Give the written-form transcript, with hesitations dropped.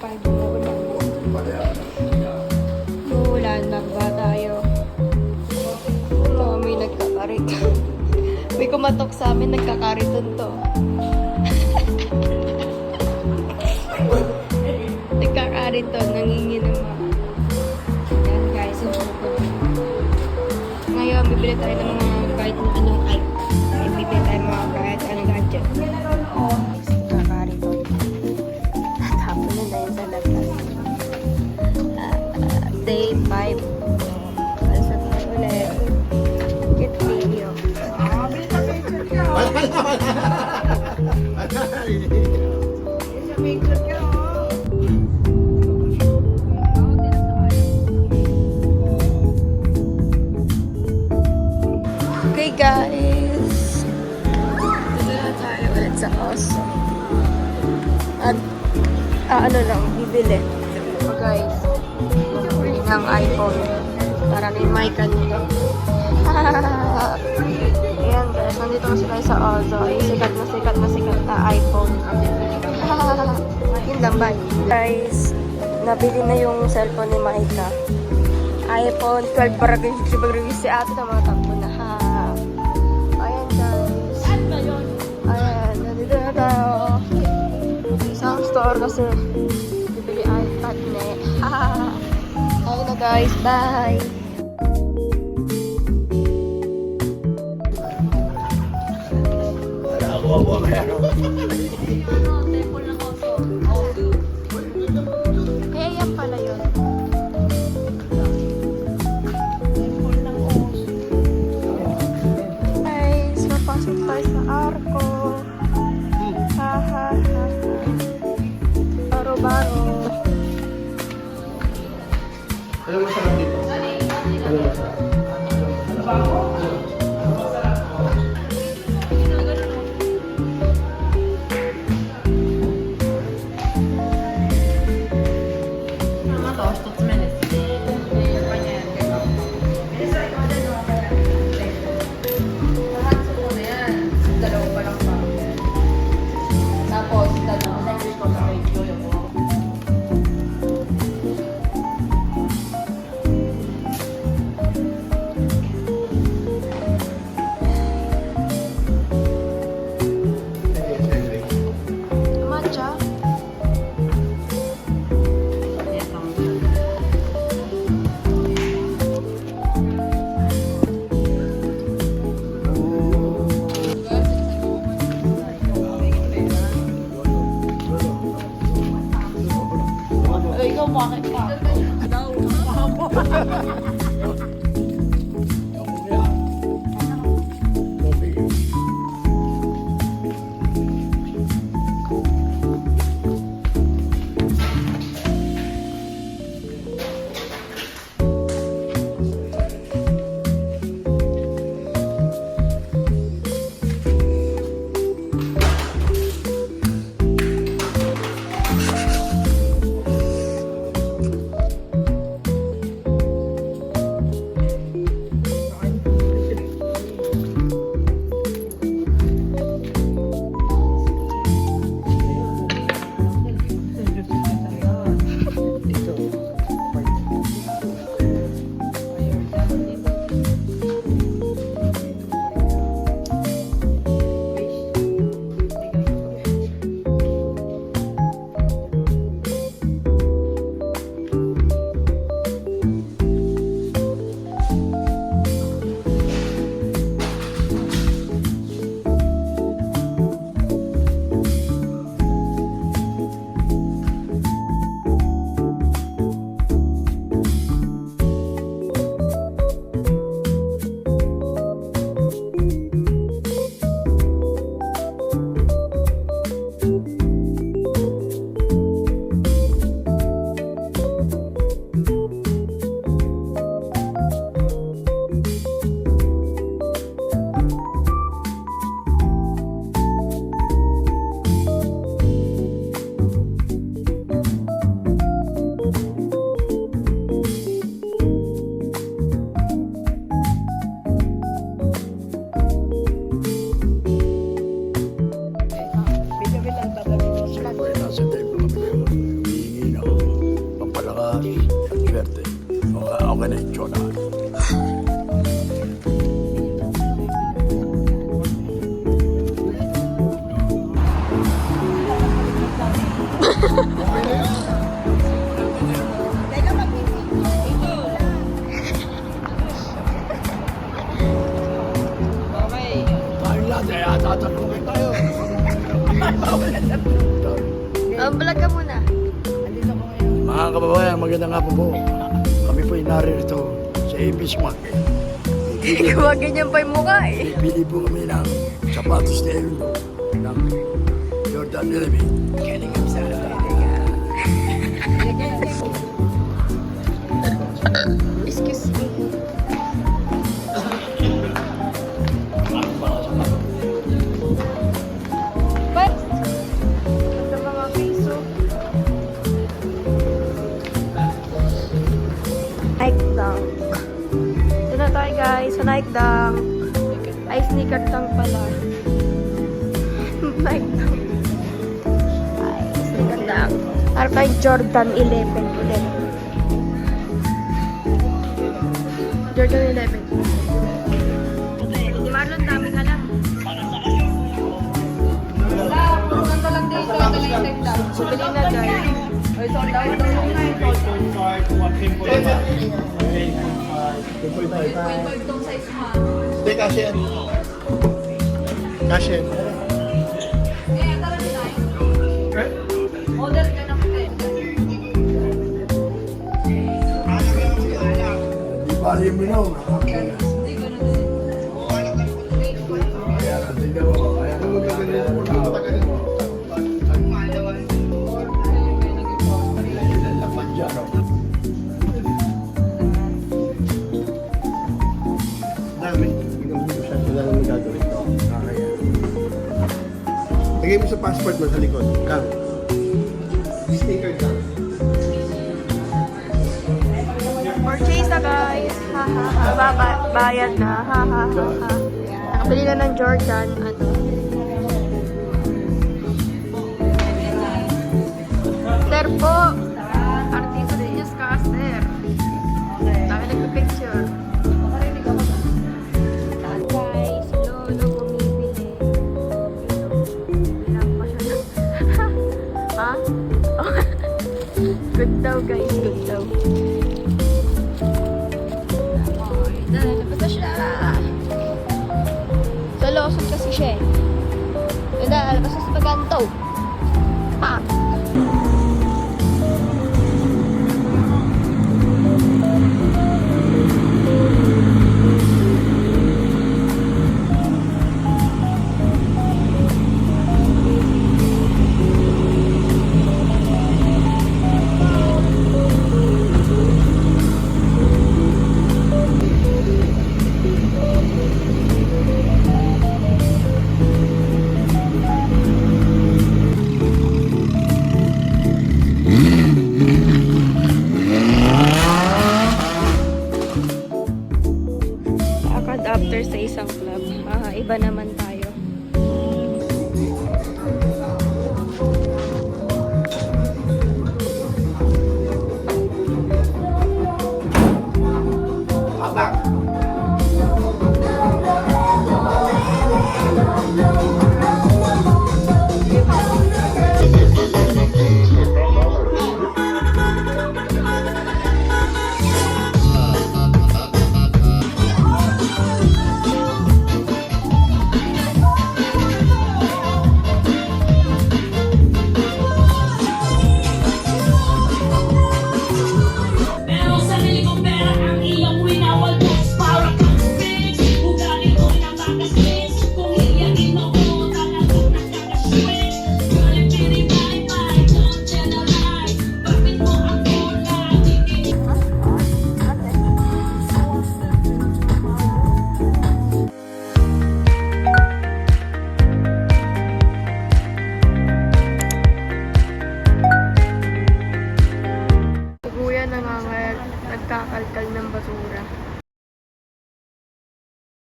5 na ulan. Ulan, magba tayo. Ito, may nagkakariton. May kumatok sa amin, nagkakariton to. Nagkakariton, nanginginama. Yan guys, yung pupunta. Ngayon, bibili tayo ng mga kahit na anong bibili tayo ng mga kahit anong gadget. Nagkakariton. Tapos na tayo sa labas. Day 5. Pasok na ulit. Get video. Okay guys. Dito na tayo ulit sa Oso. At ano lang, bibili. So guys, bibili ng iPhone. Para may mic kanina. Ayan guys, nandito kasi tayo sa Ozo. Sikat na iPhone. Yun lang, bye. Guys, nabili na yung cellphone ni Maika. iPhone 12 para pag-review si ate na mga tampo na. Ayan guys. Ayan, nandito na tayo. Isang store kasi bibili iPad na eh. Ayun na guys, bye. Kaya yan pala yun. Guys, mapasok tayo sa Arco. Baro-baro. Ano masarap dito? Ano masarap? Tatalungin tayo. Bawal na sa Vlog ka muna. Mga kababayan, magandang hapon po. Kami po narito sa ABC Market. Ikaw ganyan pa yung mukha eh. Pili po kami ng sapatos na Elundo ng Jordan 11. Galing kami sa Excuse me. What? Ito mga piso. Nike Dunk. Ito na tayo guys, sa Nike Dunk. Ay, sneaker dunk pala. Nike Dunk. Ay, sneaker dunk. Para kay Jordan 11 ulit. Jordan 11. Marlon, dami ka lang. Ganito lang dito, ito lang. So, bili na guys. Ay, sold out daw yung ngayon. Itong size mo. Hindi, kasi yan. Kasi yan. Eh, tara nila. Order ka na po eh. Di bali mo na. Hindi ko na din. Kaya tignan mo. Kaya lapan dyan. Dami. Wala nang gagawin to. Kaya. Lagay mo sa passport mo sa likod. Kang. Sticker lang. Purchase na guys. Ha ha ha. Bayad na. Ha ha ha ha. Nakabili na ng Jordan. Ano? Sir po. Artista din yung caster. Dami nagpa-picture. Guys, lolo bumibili. Bilang pa siya ng... Ha? Good daw guys, good daw. Nalabas na siya. So, losot kasi siya eh. Yun na, alabas na sa paganto. Pa! Lakad after sa isang club. Iba naman tayo.